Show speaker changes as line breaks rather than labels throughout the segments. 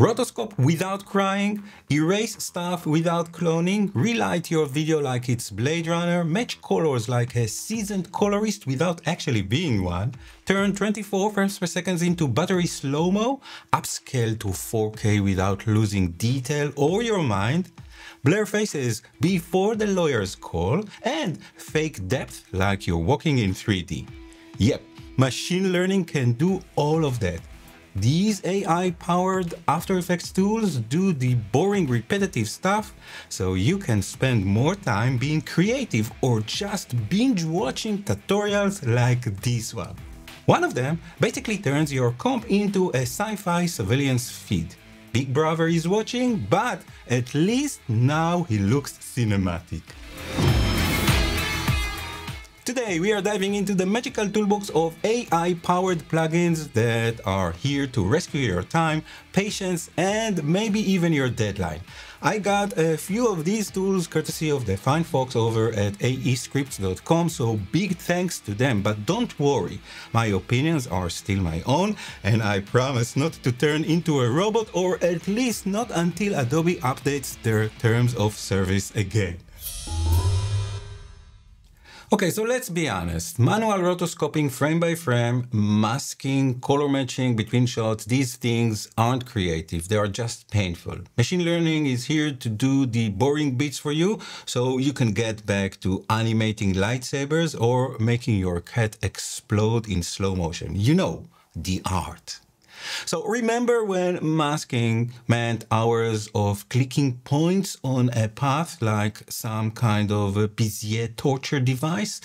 Rotoscope without crying, erase stuff without cloning, relight your video like it's Blade Runner, match colors like a seasoned colorist without actually being one, turn 24 frames per second into buttery slow-mo, upscale to 4K without losing detail or your mind, blur faces before the lawyer's call, and fake depth like you're walking in 3D. Yep, machine learning can do all of that. These AI-powered After Effects tools do the boring, repetitive stuff, so you can spend more time being creative or just binge-watching tutorials like this one. One of them basically turns your comp into a sci-fi surveillance feed. Big Brother is watching, but at least now he looks cinematic. Today we are diving into the magical toolbox of AI-powered plugins that are here to rescue your time, patience, and maybe even your deadline. I got a few of these tools courtesy of the fine folks over at aescripts.com, so big thanks to them. But don't worry, my opinions are still my own, and I promise not to turn into a robot, or at least not until Adobe updates their terms of service again. Okay, so let's be honest. Manual rotoscoping frame by frame, masking, color matching between shots, these things aren't creative. They are just painful. Machine learning is here to do the boring bits for you, so you can get back to animating lightsabers or making your cat explode in slow motion. You know, the art. So remember when masking meant hours of clicking points on a path like some kind of a Bezier torture device?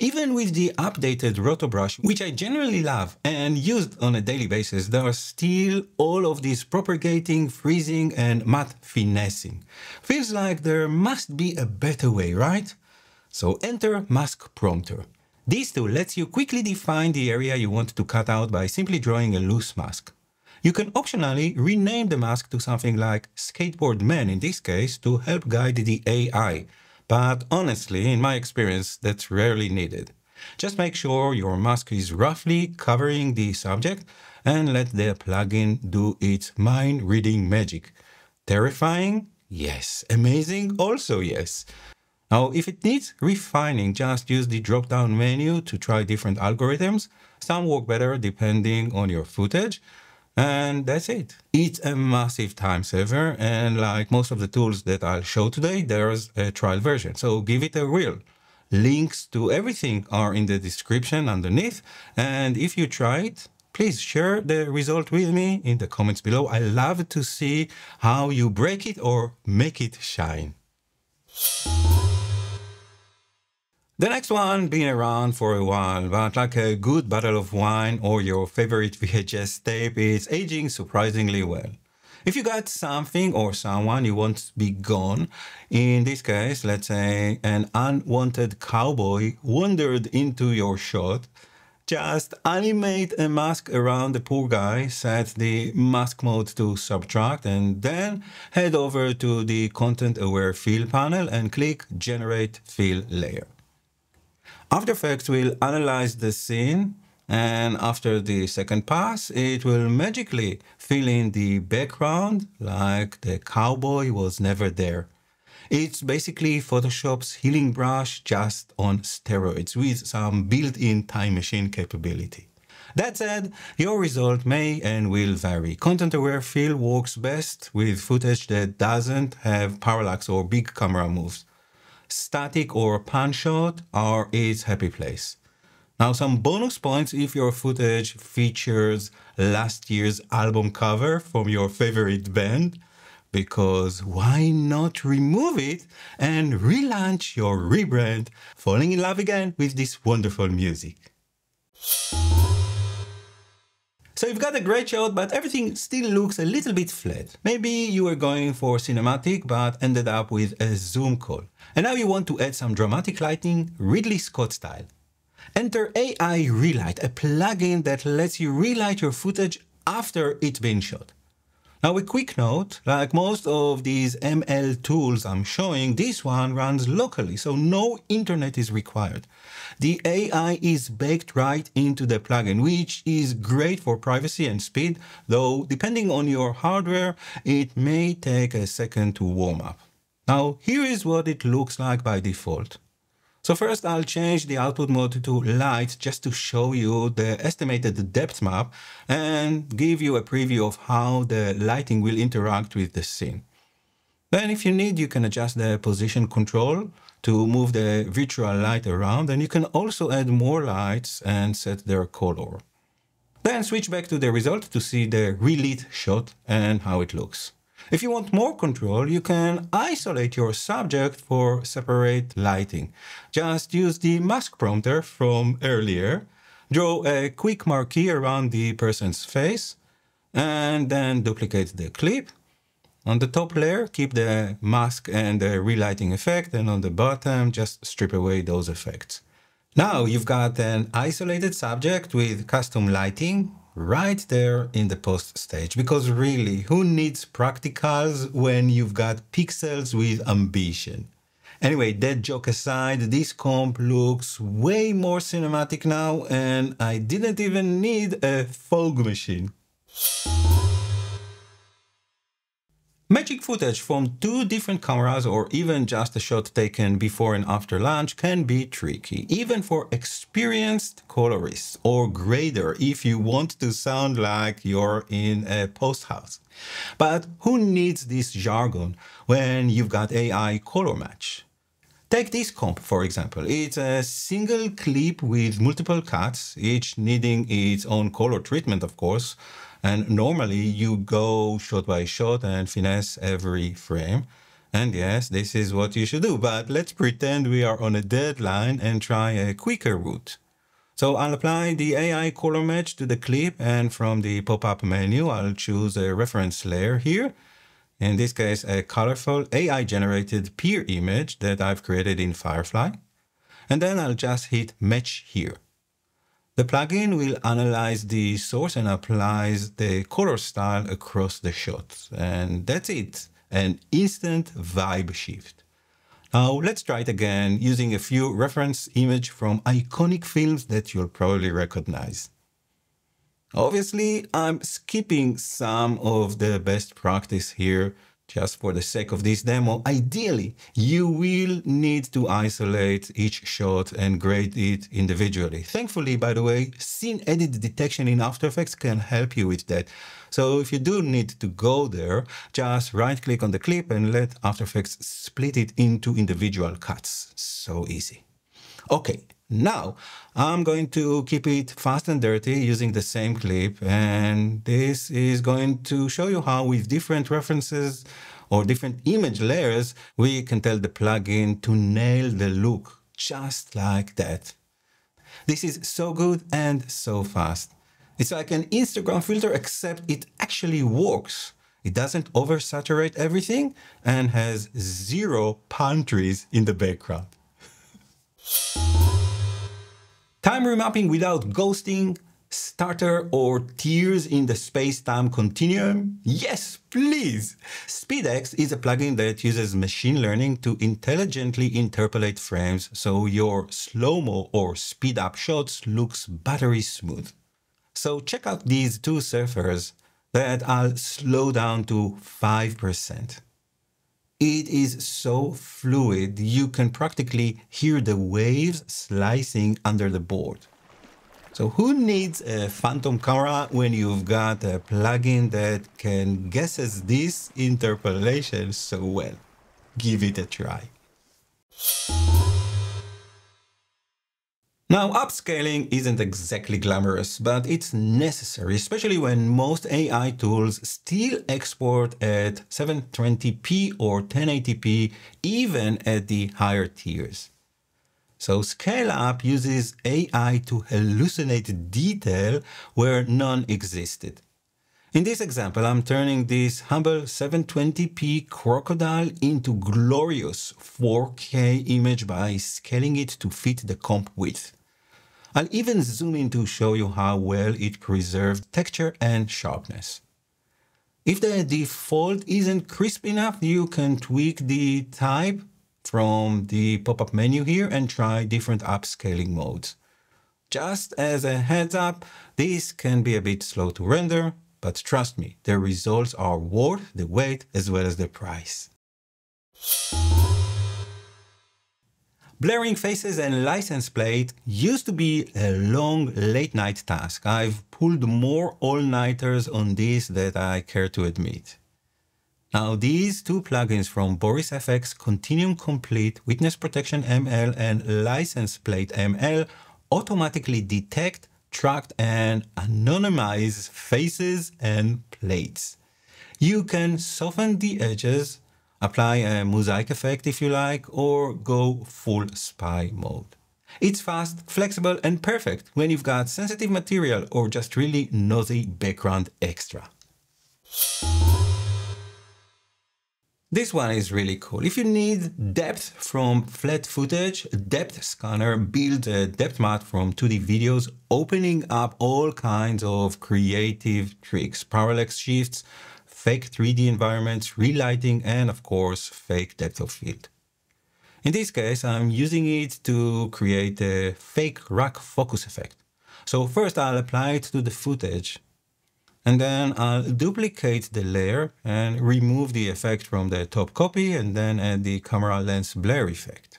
Even with the updated Rotobrush, which I generally love and used on a daily basis, there are still all of this propagating, freezing, and matte finessing. Feels like there must be a better way, right? So enter Mask Prompter. This tool lets you quickly define the area you want to cut out by simply drawing a loose mask. You can optionally rename the mask to something like Skateboard Man in this case to help guide the AI, but honestly, in my experience, that's rarely needed. Just make sure your mask is roughly covering the subject and let the plugin do its mind-reading magic. Terrifying? Yes. Amazing? Also yes. Now, if it needs refining, just use the drop-down menu to try different algorithms. Some work better depending on your footage, and that's it. It's a massive time saver, and like most of the tools that I'll show today, there's a trial version, so give it a whirl. Links to everything are in the description underneath, and if you try it, please share the result with me in the comments below. I love to see how you break it or make it shine. The next one been around for a while, but like a good bottle of wine or your favorite VHS tape, it's aging surprisingly well. If you got something or someone you want to be gone, in this case, let's say an unwanted cowboy wandered into your shot, just animate a mask around the poor guy, set the mask mode to subtract, and then head over to the content-aware fill panel and click Generate Fill Layer. After Effects will analyze the scene, and after the second pass, it will magically fill in the background like the cowboy was never there. It's basically Photoshop's healing brush just on steroids with some built-in time machine capability. That said, your result may and will vary. Content-aware fill works best with footage that doesn't have parallax or big camera moves. Static or pan shot are its happy place. Now, some bonus points if your footage features last year's album cover from your favorite band, because why not remove it and relaunch your rebrand, falling in love again with this wonderful music. So you've got a great shot, but everything still looks a little bit flat. Maybe you were going for cinematic, but ended up with a zoom call. And now you want to add some dramatic lighting, Ridley Scott style. Enter AI Relight, a plugin that lets you relight your footage after it's been shot. Now a quick note, like most of these ML tools I'm showing, this one runs locally, so no internet is required. The AI is baked right into the plugin, which is great for privacy and speed, though depending on your hardware, it may take a second to warm up. Now here is what it looks like by default. So first I'll change the output mode to light just to show you the estimated depth map and give you a preview of how the lighting will interact with the scene. Then if you need, you can adjust the position control to move the virtual light around, and you can also add more lights and set their color. Then switch back to the result to see the relit shot and how it looks. If you want more control, you can isolate your subject for separate lighting. Just use the mask prompter from earlier, draw a quick marquee around the person's face, and then duplicate the clip. On the top layer, keep the mask and the relighting effect, and on the bottom, just strip away those effects. Now you've got an isolated subject with custom lighting right there in the post stage, because really, who needs practicals when you've got pixels with ambition? Anyway, that joke aside, this comp looks way more cinematic now, and I didn't even need a fog machine. Matching footage from two different cameras or even just a shot taken before and after launch can be tricky, even for experienced colorists or grader if you want to sound like you're in a post house. But who needs this jargon when you've got AI color match? Take this comp, for example. It's a single clip with multiple cuts, each needing its own color treatment, of course. And normally you go shot by shot and finesse every frame. And yes, this is what you should do, but let's pretend we are on a deadline and try a quicker route. So I'll apply the AI color match to the clip, and from the pop-up menu, I'll choose a reference layer here. In this case, a colorful AI-generated peer image that I've created in Firefly. And then I'll just hit match here. The plugin will analyze the source and applies the color style across the shot. And that's it, an instant vibe shift. Now let's try it again using a few reference images from iconic films that you'll probably recognize. Obviously, I'm skipping some of the best practice here just for the sake of this demo. Ideally, you will need to isolate each shot and grade it individually. Thankfully, by the way, scene edit detection in After Effects can help you with that. So if you do need to go there, just right-click on the clip and let After Effects split it into individual cuts. So easy. Okay, now I'm going to keep it fast and dirty using the same clip, and this is going to show you how with different references or different image layers we can tell the plugin to nail the look just like that. This is so good and so fast. It's like an Instagram filter, except it actually works. It doesn't oversaturate everything and has zero palm trees in the background. Time remapping without ghosting, stutter, or tears in the space-time continuum? Yes, please! SpeedX is a plugin that uses machine learning to intelligently interpolate frames so your slow-mo or speed-up shots looks buttery smooth. So check out these two surfers that I'll slow down to 5%. It is so fluid, you can practically hear the waves slicing under the board. So who needs a phantom camera when you've got a plugin that can guesses this interpolation so well? Give it a try. Now, upscaling isn't exactly glamorous, but it's necessary, especially when most AI tools still export at 720p or 1080p, even at the higher tiers. So Scale Up uses AI to hallucinate detail where none existed. In this example, I'm turning this humble 720p crocodile into glorious 4K image by scaling it to fit the comp width. I'll even zoom in to show you how well it preserved texture and sharpness. If the default isn't crisp enough, you can tweak the type from the pop-up menu here and try different upscaling modes. Just as a heads up, this can be a bit slow to render, but trust me, the results are worth the wait as well as the price. Blurring faces and license plate used to be a long late-night task. I've pulled more all-nighters on this than I care to admit. Now, these two plugins from Boris FX, Continuum Complete, Witness Protection ML, and License Plate ML automatically detect, track, and anonymize faces and plates. You can soften the edges, apply a mosaic effect if you like, or go full spy mode. It's fast, flexible, and perfect when you've got sensitive material or just really nosy background extra. This one is really cool. If you need depth from flat footage, Depth Scanner builds a depth map from 2D videos, opening up all kinds of creative tricks, parallax shifts, fake 3D environments, relighting, and of course, fake depth of field. In this case, I'm using it to create a fake rack focus effect. So first I'll apply it to the footage, and then I'll duplicate the layer and remove the effect from the top copy, and then add the camera lens blur effect.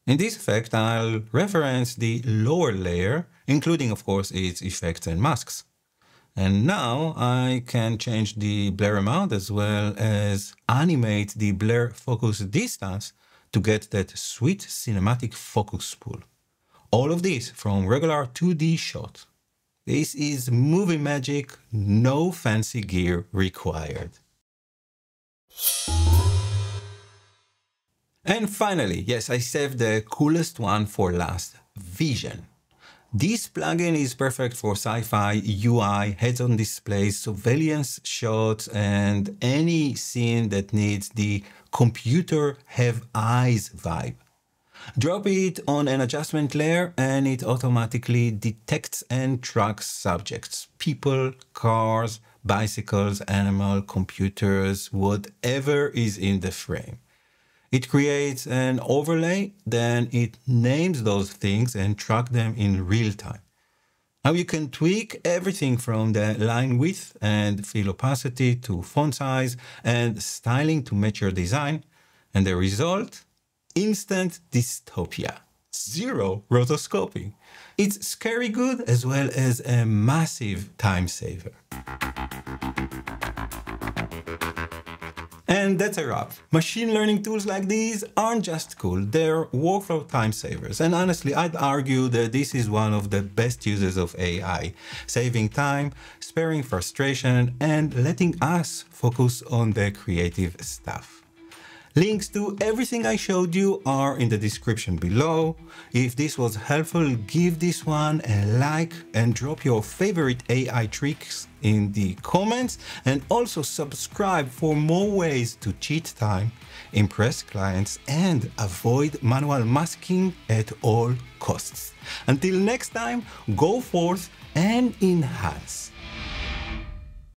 In this effect, I'll reference the lower layer, including of course its effects and masks. And now I can change the blur amount as well as animate the blur focus distance to get that sweet cinematic focus pull. All of this from regular 2D shot. This is movie magic, no fancy gear required. And finally, yes, I saved the coolest one for last, Vision. This plugin is perfect for sci-fi, UI, heads-on displays, surveillance shots, and any scene that needs the computer have eyes vibe. Drop it on an adjustment layer and it automatically detects and tracks subjects, people, cars, bicycles, animal, computers, whatever is in the frame. It creates an overlay, then it names those things and track them in real time. Now you can tweak everything from the line width and fill opacity to font size and styling to match your design. And the result? Instant dystopia. Zero rotoscoping. It's scary good as well as a massive time saver. And that's a wrap. Machine learning tools like these aren't just cool, they're workflow time savers. And honestly, I'd argue that this is one of the best uses of AI, saving time, sparing frustration, and letting us focus on the creative stuff. Links to everything I showed you are in the description below. If this was helpful, give this one a like and drop your favorite AI tricks in the comments, and also subscribe for more ways to cheat time, impress clients, and avoid manual masking at all costs. Until next time, go forth and enhance.